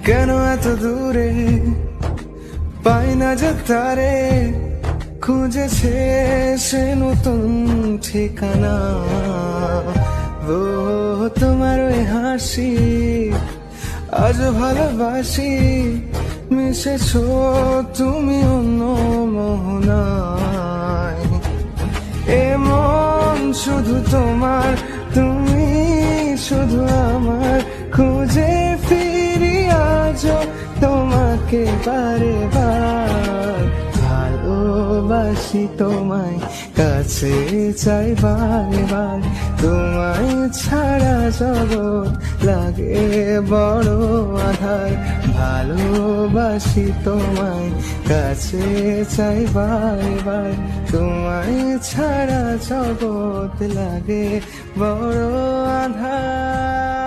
কেন এত দূরে পাই না যে তারে, খুঁজেছে সে নতুন ঠিকানা। ও তোমার ওই হাসি আজ ভালোবাসি, মিশেছো তুমি অন্য মোহনায়। এমন শুধু তোমার, তুমি শুধু আমার, খুঁজে ফিরি আজও তোমাকে বারে বার। ভালোবাসি তোমায়, কাছে চাই বারে বার, তোমায় ছাড়া জগৎ লাগে বড় আধার। ভালোবাসি তোমায়, কাছে চাই বারে বার, তোমায় ছাড়া জগৎ লাগে বড় আধার।